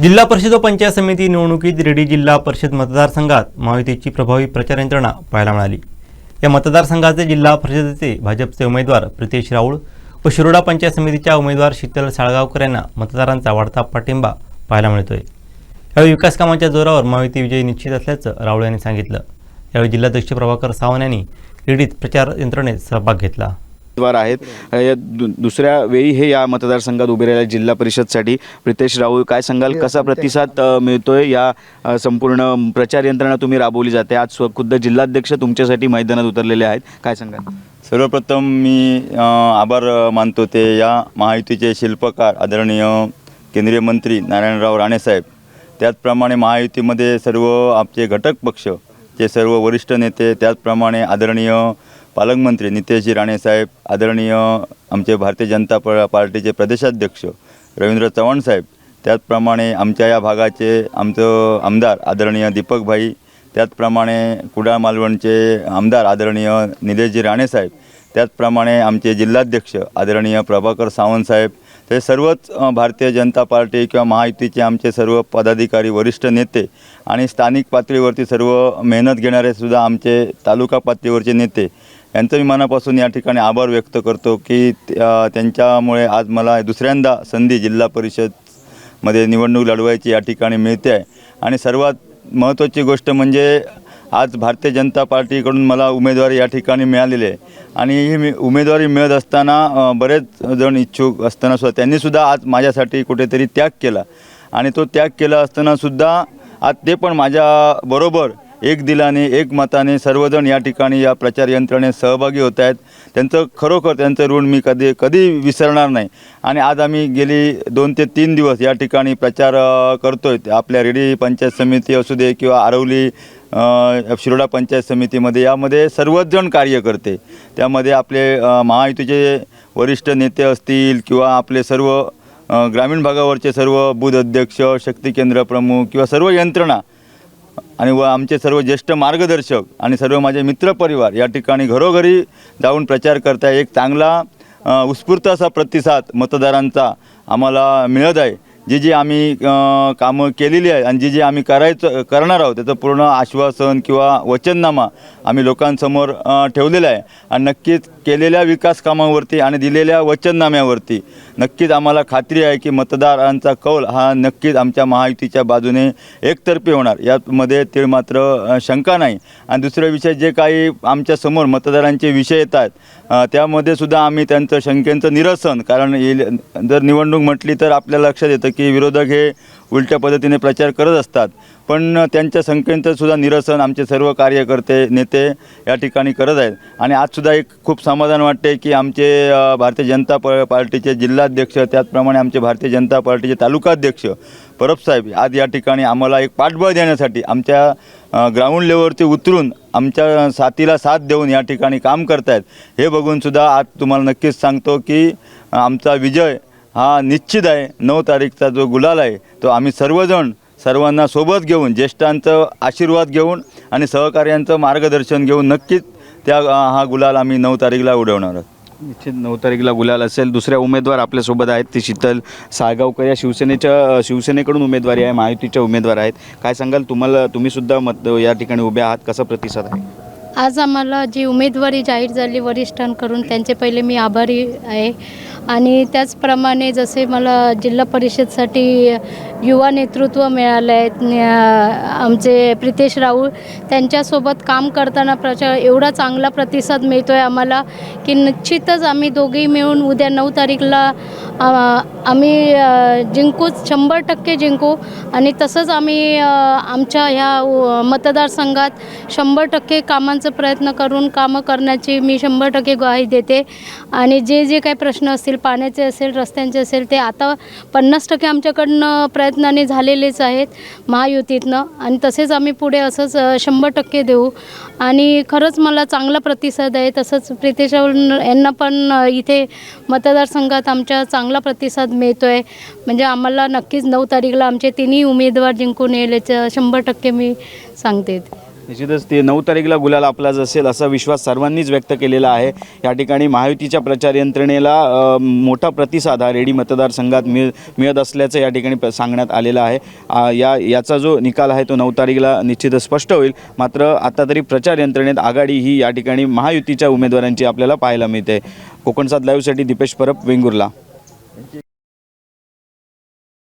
जिल्हा परिषद व पंचायत समिती निवडणुकीत रेडी जिल्हा परिषद मतदारसंघात महायुतीची प्रभावी प्रचार यंत्रणा पाहायला मिळाली। या मतदारसंघाचे जिल्हा परिषदेचे भाजपचे उमेदवार प्रितेश राऊळ व शिरोडा पंचायत समितीच्या उमेदवार शीतल साळगावकर यांना मतदारांचा वाढता पाठिंबा पाहायला मिळतोय। यावेळी विकास कामांच्या जोरावर महायुती विजयी निश्चित असल्याचं राऊळ यांनी सांगितलं। यावेळी जिल्हाध्यक्ष प्रभाकर सावंत यांनी रेडीत प्रचार यंत्रणेत सहभाग घेतला। उमेदवार आहेत दुसऱ्या वेळी हे या मतदारसंघात उभे राहिलेल्या जिल्हा परिषदसाठी प्रितेश राऊळ, काय सांगाल, कसा प्रतिसाद मिळतोय? या संपूर्ण प्रचार यंत्रणा तुम्ही राबवली जाते, आज खुद्द जिल्हाध्यक्ष तुमच्यासाठी मैदानात उतरलेले आहेत, काय सांगाल? सर्वप्रथम मी आभार मानतो ते या महायुतीचे शिल्पकार आदरणीय केंद्रीय मंत्री नारायणराव राणे साहेब, त्याचप्रमाणे महायुतीमध्ये सर्व आमचे घटक पक्ष जे सर्व वरिष्ठ नेते, त्याचप्रमाणे आदरणीय पालकमंत्री नितेशजी राणे साहेब, आदरणीय आमचे भारतीय जनता पार्टीचे प्रदेशाध्यक्ष रवींद्र चव्हाण साहेब, त्याचप्रमाणे आमच्या या भागाचे आमचं आमदार आदरणीय दीपकभाई, त्याचप्रमाणे कुडाळ मालवणचे आमदार आदरणीय निलेशजी राणे साहेब, त्याचप्रमाणे आमचे जिल्हाध्यक्ष आदरणीय प्रभाकर सावंत साहेब, ते सर्वच भारतीय जनता पार्टी किंवा महायुतीचे आमचे सर्व पदाधिकारी, वरिष्ठ नेते आणि स्थानिक पातळीवरती सर्व मेहनत घेणारे सुद्धा आमचे तालुका पातळीवरचे नेते यांचं मी मनापासून या ठिकाणी आभार व्यक्त करतो की त्यांच्यामुळे आज मला दुसऱ्यांदा संधी जिल्हा परिषदमध्ये निवडणूक लढवायची या ठिकाणी मिळते आहे। आणि सर्वात महत्त्वाची गोष्ट म्हणजे आज भारतीय जनता पार्टीकडून मला उमेदवारी या ठिकाणी मिळालेली आहे आणि ही उमेदवारी मिळत असताना बरेच जण इच्छुक असताना सुद्धा त्यांनीसुद्धा आज माझ्यासाठी कुठेतरी त्याग केला आणि तो त्याग केला असतानासुद्धा आज ते पण माझ्याबरोबर एक दिलाने एक मताने सर्वजण या ठिकाणी या प्रचार यंत्रणेत सहभागी होत आहेत। त्यांचं खरोखर त्यांचं ऋण मी कधी विसरणार नाही। आणि आज आम्ही गेली 2 ते 3 दिवस या ठिकाणी प्रचार करतोय। आपल्या रेडी पंचायत समिती असू दे किंवा आरवली शिरोडा पंचायत समितीमध्ये, यामध्ये सर्वच जण कार्य करते, त्यामध्ये आपले महायुतीचे वरिष्ठ नेते असतील किंवा आपले सर्व ग्रामीण भागावरचे सर्व बूथ अध्यक्ष, शक्ती केंद्र प्रमुख किंवा सर्व यंत्रणा आणि आमचे सर्व ज्येष्ठ मार्गदर्शक आणि सर्व माझे मित्रपरिवार या ठिकाणी घरोघरी जाऊन प्रचार करताय। एक चांगला उत्स्फूर्त असा प्रतिसाद मतदारांचा आम्हाला मिळत आहे। जी आम्ही कामं केलेली आहे आणि जी आम्ही करणार आहोत त्याचं पूर्ण आश्वासन किंवा वचननामा आम्ही लोकांसमोर ठेवलेला आहे आणि नक्कीच केलेल्या विकास कामांवरती आणि दिलेल्या वचननाम्यावरती नक्कीच आम्हाला खात्री आहे की मतदारांचा कौल हा नक्कीच आमच्या महायुतीच्या बाजूने एकतर्फी होणार, यामध्ये तीळ मात्र शंका नाही। आणि दुसरा विषय, जे काही आमच्यासमोर मतदारांचे विषय येतात त्यामध्ये सुद्धा आम्ही त्यांचं शंकेचं निरसन, कारण जर निवडणूक म्हटली तर आपल्याला लक्षात येतं की विरोधक हे उलट्या पद्धतीने प्रचार करत असतात, पण त्यांच्या शंकेचं सुद्धा निरसन आमचे सर्व कार्यकर्ते नेते या ठिकाणी करत आहेत। आणि आजसुद्धा एक खूप समाधान वाटते की आमचे भारतीय जनता पार्टीचे जिल्हाध्यक्ष, त्याचप्रमाणे आमचे भारतीय जनता पार्टीचे तालुकाध्यक्ष परब साहेब आज या ठिकाणी आम्हाला एक पाठबळ देण्यासाठी आमच्या ग्राउंड लेवलवरती उतरून आमच्या साथीला साथ देऊन या ठिकाणी काम करत आहेत। हे बघूनसुद्धा आज तुम्हाला नक्कीच सांगतो की आमचा विजय हा निश्चित आहे। 9 तारीखचा जो गुलाल आहे तो आम्ही सर्वांना सोबत घेऊन, ज्येष्ठांचं आशीर्वाद घेऊन आणि सहकार्यांचं मार्गदर्शन घेऊन नक्कीच हा गुलाल आम्ही 9 तारीखला उडवणार आहोत। निश्चित 9 तारीखला गुलाल असेल। दुसऱ्या उमेदवार आपल्यासोबत आहेत, ती शीतल साळगावकर, या शिवसेनेकडून उमेदवारी आहे, महायुतीच्या उमेदवार आहेत, काय सांगाल? तुम्ही सुद्धा या ठिकाणी उभे आहात, कसा प्रतिसाद आहे? आज आम्हाला जी उमेदवारी जाहीर झाली वरिष्ठांकडून त्यांचे पहिले मी आभारी आहे। आणि त्याचप्रमाणे जसे मला जिल्हा परिषदसाठी युवा नेतृत्व मिळालं आहे, आमचे प्रितेश राऊळ, त्यांच्यासोबत काम करताना एवढा चांगला प्रतिसाद मिळतो आहे आम्हाला की निश्चितच आम्ही दोघेही मिळून उद्या 9 तारीखला आम्ही जिंकूच, 100% जिंकू। आणि तसंच आम्ही आमच्या ह्या मतदारसंघात 100% कामांचा प्रयत्न करून कामं करण्याची मी 100% ग्वाही देते। आणि जे काही प्रश्न असतील, पाण्याचे असेल, रस्त्यांचे असेल, ते आता 50% आमच्याकडनं प्रयत्नाने झालेलेच आहेत महायुतीतनं आणि तसेच आम्ही पुढे असंच 100% देऊ। आणि खरंच मला चांगला प्रतिसाद आहे। तसंच प्रितेश यांना पण इथे मतदारसंघात आमच्या चांगला प्रतिसाद मिळतो आहे। म्हणजे आम्हाला नक्कीच 9 तारीखला आमचे तिन्ही उमेदवार जिंकून येण्याचं 100% मी सांगते। निश्चितच ते 9 तारीखला गुलाल आपलाच असेल असा विश्वास सर्वांनीच व्यक्त केलेला आहे. या ठिकाणी महायुतीच्या प्रचार यंत्रणेला मोठा प्रतिसाद हा रेडी मतदारसंघात मिळत असल्याचं या ठिकाणी सांगण्यात आलेलं आहे. याचा जो निकाल आहे तो 9 तारीखला निश्चितच स्पष्ट होईल. मात्र आता तरी प्रचार यंत्रणेत आघाडी ही या ठिकाणी महायुतीच्या उमेदवारांची आपल्याला पाहायला मिळते. कोकण 7 लाईव्हसाठी दीपेश परब, वेंगुर्ला.